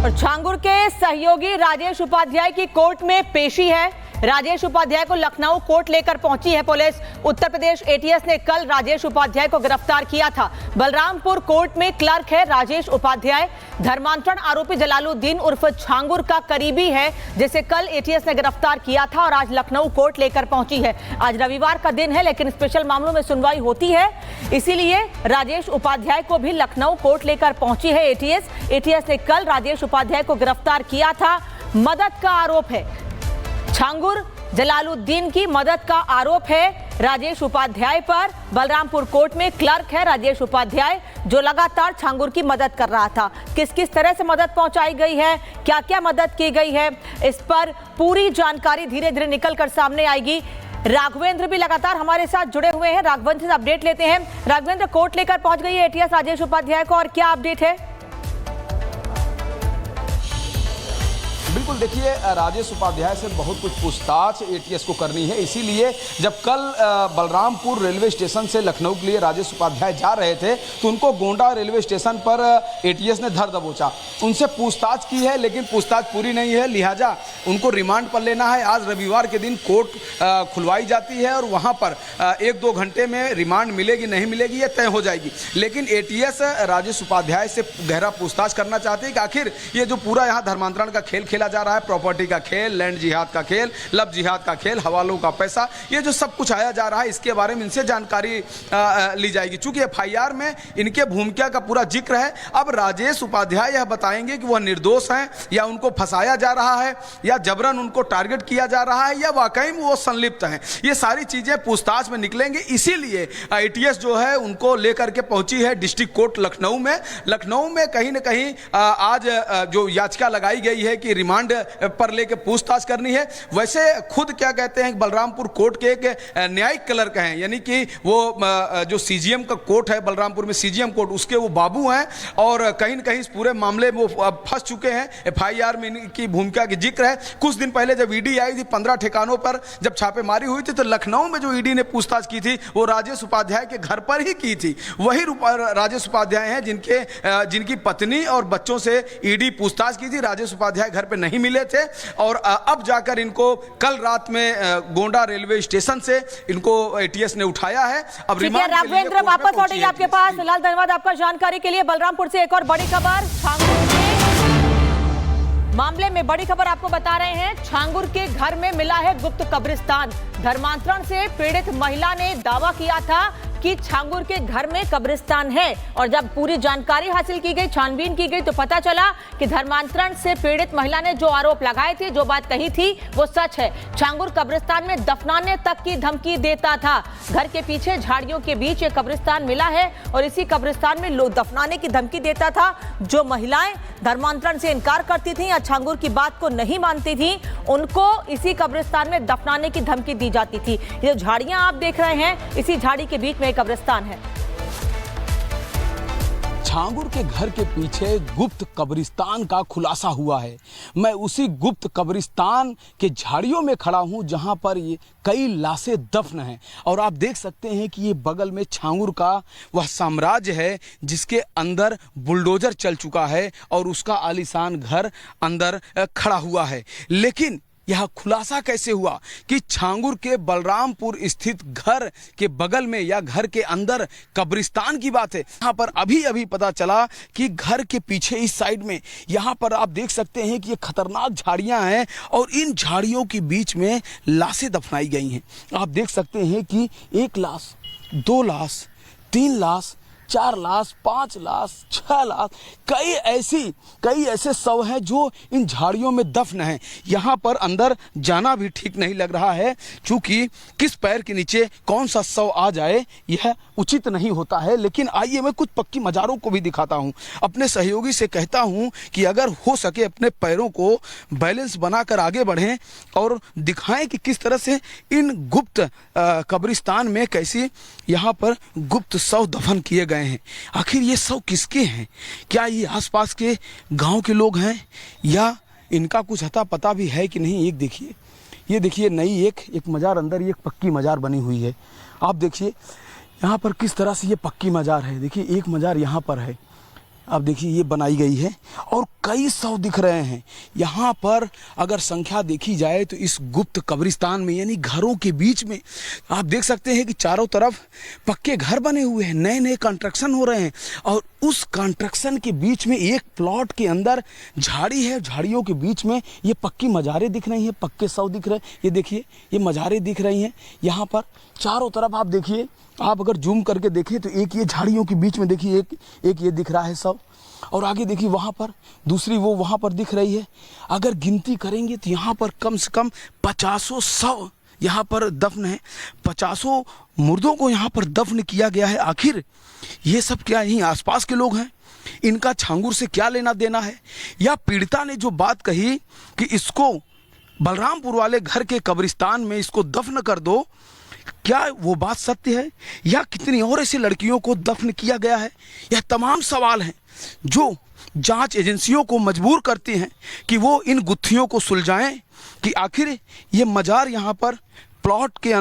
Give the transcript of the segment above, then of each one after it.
और छांगुर के सहयोगी राजेश उपाध्याय की कोर्ट में पेशी है। राजेश उपाध्याय को लखनऊ कोर्ट लेकर पहुंची है पुलिस। उत्तर प्रदेश एटीएस ने कल राजेश उपाध्याय को गिरफ्तार किया था। बलरामपुर कोर्ट में क्लर्क है राजेश उपाध्याय। धर्मांतरण आरोपी जलालुद्दीन उर्फ छांगुर का करीबी है, जिसे कल एटीएस ने गिरफ्तार किया था और आज लखनऊ कोर्ट लेकर पहुंची है। आज रविवार का दिन है, लेकिन स्पेशल मामलों में सुनवाई होती है, इसीलिए राजेश उपाध्याय को भी लखनऊ कोर्ट लेकर पहुंची है एटीएस। एटीएस ने कल राजेश उपाध्याय को गिरफ्तार किया था। मदद का आरोप है, छांगुर जलालुद्दीन की मदद का आरोप है राजेश उपाध्याय पर। बलरामपुर कोर्ट में क्लर्क है राजेश उपाध्याय, जो लगातार छांगुर की मदद कर रहा था। किस किस तरह से मदद पहुंचाई गई है, क्या क्या मदद की गई है, इस पर पूरी जानकारी धीरे धीरे निकल कर सामने आएगी। राघवेंद्र भी लगातार हमारे साथ जुड़े हुए हैं, राघवेंद्र से अपडेट लेते हैं। राघवेंद्र, कोर्ट लेकर पहुंच गई है एटीएस राजेश उपाध्याय को, और क्या अपडेट है? बिल्कुल, देखिए राजेश उपाध्याय से बहुत कुछ पूछताछ एटीएस को करनी है, इसीलिए जब कल बलरामपुर रेलवे स्टेशन से लखनऊ के लिए राजेश उपाध्याय जा रहे थे तो उनको गोंडा रेलवे स्टेशन पर एटीएस ने धर दबोचा। उनसे पूछताछ की है, लेकिन पूछताछ पूरी नहीं है, लिहाजा उनको रिमांड पर लेना है। आज रविवार के दिन कोर्ट खुलवाई जाती है और वहाँ पर 1-2 घंटे में रिमांड मिलेगी नहीं मिलेगी ये तय हो जाएगी। लेकिन एटीएस राजेश उपाध्याय से गहरा पूछताछ करना चाहती है कि आखिर ये जो पूरा यहाँ धर्मांतरण का खेल खेला जा रहा है, प्रॉपर्टी का खेल, लैंड जिहाद का खेल, लव जिहाद का खेल, हवालों का पैसा, ये जो सब कुछ आया जा रहा है, इसके बारे में इनसे जानकारी ली जाएगी। चूंकि एफआईआर में इनके भूमिका का पूरा जिक्र है। अब राजेश उपाध्याय यह बताएंगे कि वह निर्दोष हैं या उनको फंसाया जा रहा है या जबरन उनको टारगेट किया जा रहा है या वाकई में वो संलिप्त हैं। ये सारी चीजें पूछताछ में निकलेंगे, इसीलिए एटीएस जो है उनको लेकर के पहुंची है डिस्ट्रिक्ट कोर्ट लखनऊ में। लखनऊ में कहीं ना कहीं आज जो याचिका लगाई गई है कि रिमांड पर लेके पूछताछ करनी है। वैसे खुद क्या कहते हैं, बलरामपुर कोर्ट के एक न्यायिक क्लर्क हैं, यानी कि वो जो सीजीएम का कोर्ट है बलरामपुर में, सीजीएम कोर्ट, उसके वो बाबू हैं और कहीं ना कहीं इस पूरे मामले में वो फंस चुके हैं। एफआईआर में इनकी भूमिका की जिक्र है। कुछ दिन पहले जब ईडी आई थी 15 ठिकानों पर जब छापेमारी हुई थी, तो लखनऊ में जो ईडी ने पूछताछ की थी वो राजेश उपाध्याय के घर पर ही की थी। वही राजेश उपाध्याय हैं जिनकी पत्नी और बच्चों से ईडी पूछताछ की थी। राजेश उपाध्याय घर पर नहीं मिले थे और अब जाकर इनको कल रात में गोंडा रेलवे स्टेशन से इनको एटीएस ने उठाया है। अब रिमांड राघवेंद्र वापस लौटेंगे आपके पास। फिलहाल धन्यवाद आपका जानकारी के लिए। बलरामपुर से एक और बड़ी खबर, छांगुर के मामले में बड़ी खबर आपको बता रहे हैं। छांगुर के घर में मिला है गुप्त कब्रिस्तान। धर्मांतरण से पीड़ित महिला ने दावा किया था कि छांगुर के घर में कब्रिस्तान है, और जब पूरी जानकारी हासिल की गई, छानबीन की गई, तो पता चला कि धर्मांतरण से पीड़ित महिला ने जो आरोप लगाए थे, जो बात कही थी, वो सच है। छांगुर कब्रिस्तान में दफनाने तक की धमकी देता था। घर के पीछे झाड़ियों के बीच एक कब्रिस्तान मिला है और इसी कब्रिस्तान में लोग दफनाने की धमकी देता था। जो महिलाएं धर्मांतरण से इनकार करती थी या छांगुर की बात को नहीं मानती थी, उनको इसी कब्रिस्तान में दफनाने की धमकी दी जाती थी। ये झाड़ियां आप देख रहे हैं, इसी झाड़ी के बीच में कब्रिस्तान है। छांगुर के घर के पीछे गुप्त कब्रिस्तान का खुलासा हुआ है। मैं उसी गुप्त कब्रिस्तान के झाड़ियों में खड़ा हूं जहां पर ये कई लाशें दफन हैं, और आप देख सकते हैं कि ये बगल में छांगुर का वह साम्राज्य है जिसके अंदर बुलडोजर चल चुका है और उसका आलीशान घर अंदर खड़ा हुआ है। लेकिन यह खुलासा कैसे हुआ कि छांगुर के बलरामपुर स्थित घर के बगल में या घर के अंदर कब्रिस्तान की बात है। यहाँ पर अभी अभी पता चला कि घर के पीछे इस साइड में यहाँ पर आप देख सकते हैं कि ये खतरनाक झाड़ियाँ हैं और इन झाड़ियों के बीच में लाशें दफनाई गई हैं। आप देख सकते हैं कि 1 लाश, 2 लाश, 3 लाश, 4 लाश, 5 लाश, 6 लाश, कई ऐसे शव हैं जो इन झाड़ियों में दफन हैं। यहाँ पर अंदर जाना भी ठीक नहीं लग रहा है, क्योंकि किस पैर के नीचे कौन सा शव आ जाए यह उचित नहीं होता है। लेकिन आइए मैं कुछ पक्की मज़ारों को भी दिखाता हूँ। अपने सहयोगी से कहता हूँ कि अगर हो सके अपने पैरों को बैलेंस बनाकर आगे बढ़ें और दिखाएं कि किस तरह से इन गुप्त कब्रिस्तान में कैसी यहाँ पर गुप्त शव दफन किए गए हैं। आखिर ये शव किसके हैं? क्या ये आसपास के गांव के लोग हैं या इनका कुछ अता पता भी है कि नहीं? ये देखिए नई एक मजार, अंदर एक पक्की मजार बनी हुई है। आप देखिए यहाँ पर किस तरह से ये पक्की मजार है। देखिए एक मजार यहाँ पर है, आप देखिए ये बनाई गई है और कई सौ दिख रहे हैं। यहाँ पर अगर संख्या देखी जाए तो इस गुप्त कब्रिस्तान में यानी घरों के बीच में आप देख सकते हैं कि चारों तरफ पक्के घर बने हुए हैं, नए नए कंस्ट्रक्शन हो रहे हैं और उस कंस्ट्रक्शन के बीच में एक प्लॉट के अंदर झाड़ी है, झाड़ियों के बीच में ये पक्की मज़ारें दिख रही हैं, पक्के शव दिख रहे हैं। ये देखिए ये मज़ारें दिख रही हैं यहाँ पर चारों तरफ। आप देखिए, आप अगर जूम करके देखें तो एक ये झाड़ियों के बीच में देखिए एक ये दिख रहा है शव और आगे देखिए वहाँ पर दूसरी वो वहाँ पर दिख रही है। अगर गिनती करेंगे तो यहाँ पर कम से कम 50 शव यहाँ पर दफन है, 50 मुर्दों को यहाँ पर दफन किया गया है। आखिर ये सब क्या यहीं आसपास के लोग हैं? इनका छांगुर से क्या लेना देना है? या पीड़िता ने जो बात कही कि इसको बलरामपुर वाले घर के कब्रिस्तान में इसको दफन कर दो, क्या वो बात सत्य है? या कितनी और ऐसी लड़कियों को दफन किया गया है? यह तमाम सवाल हैं जो जांच एजेंसियों को मजबूर करती हैं कि वो इन गुत्थियों को सुलझाएं कि आखिर ये मजार यहाँ पर प्लॉट के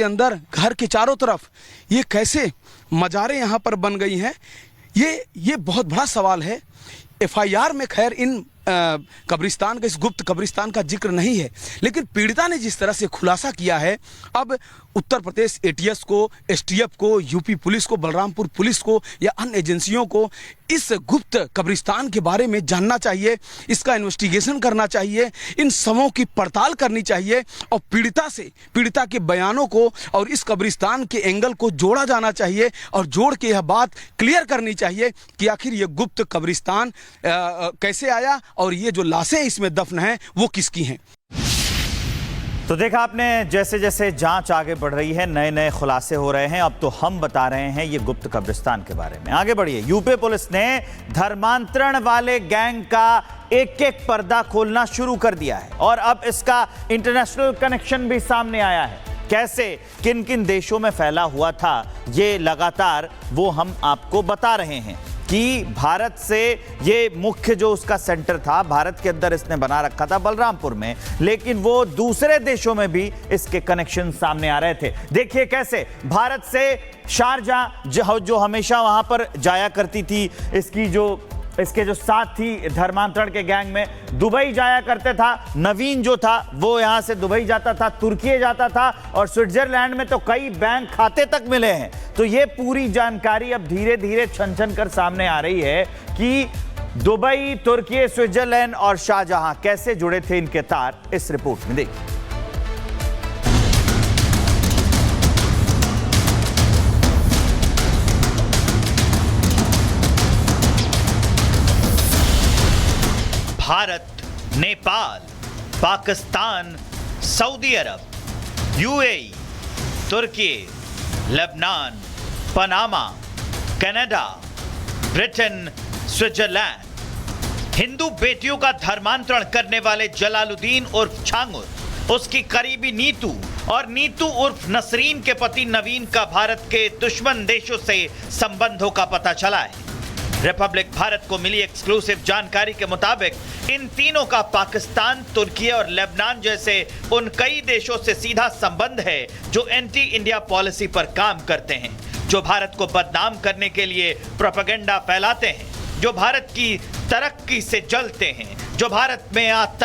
अंदर घर के चारों तरफ ये कैसे मजारें यहाँ पर बन गई हैं। ये बहुत बड़ा सवाल है। एफआईआर में खैर इन कब्रिस्तान का, इस गुप्त कब्रिस्तान का जिक्र नहीं है, लेकिन पीड़िता ने जिस तरह से खुलासा किया है, अब उत्तर प्रदेश एटीएस को, एसटीएफ को, यूपी पुलिस को, बलरामपुर पुलिस को या अन्य एजेंसियों को इस गुप्त कब्रिस्तान के बारे में जानना चाहिए, इसका इन्वेस्टिगेशन करना चाहिए, इन शवों की पड़ताल करनी चाहिए और पीड़िता के बयानों को और इस कब्रिस्तान के एंगल को जोड़ा जाना चाहिए और जोड़ के यह बात क्लियर करनी चाहिए कि आखिर ये गुप्त कब्रिस्तान कैसे आया और ये जो लाशें इसमें दफन हैं वो किसकी हैं। तो देखा आपने, जैसे जैसे जांच आगे बढ़ रही है नए नए खुलासे हो रहे हैं। अब तो हम बता रहे हैं ये गुप्त कब्रिस्तान के बारे में। आगे बढ़िए। यूपी पुलिस ने धर्मांतरण वाले गैंग का एक एक पर्दा खोलना शुरू कर दिया है और अब इसका इंटरनेशनल कनेक्शन भी सामने आया है। कैसे, किन किन देशों में फैला हुआ था ये लगातार वो हम आपको बता रहे हैं कि भारत से ये मुख्य जो उसका सेंटर था भारत के अंदर इसने बना रखा था बलरामपुर में, लेकिन वो दूसरे देशों में भी इसके कनेक्शन सामने आ रहे थे। देखिए कैसे भारत से शारजाह जो हमेशा वहां पर जाया करती थी, इसके जो साथ थी धर्मांतरण के गैंग में, दुबई जाया करते था। नवीन जो था वो यहां से दुबई जाता था, तुर्की जाता था और स्विट्जरलैंड में तो कई बैंक खाते तक मिले हैं। तो ये पूरी जानकारी अब धीरे धीरे छन छन कर सामने आ रही है कि दुबई, तुर्की, स्विट्जरलैंड और शाहजहां कैसे जुड़े थे इनके तार। इस रिपोर्ट में देखिए। Bharat, Nepal, Pakistan, Saudi Arab, UAE, Turkey, Lebanon, Panama, Canada, Britain, Switzerland. Hindu बेटियों का धर्मांतरण करने वाले जलालुद्दीन उर्फ छांगुर, उसकी करीबी नीतू और नीतू उर्फ नसरीन के पति नवीन का भारत के दुश्मन देशों से संबंधों का पता चला है। रिपब्लिक भारत को मिली एक्सक्लूसिव जानकारी के मुताबिक इन तीनों का पाकिस्तान, तुर्की और लेबनान जैसे उन कई देशों से सीधा संबंध है जो एंटी इंडिया पॉलिसी पर काम करते हैं, जो भारत को बदनाम करने के लिए प्रोपेगेंडा फैलाते हैं, जो भारत की तरक्की से जलते हैं, जो भारत में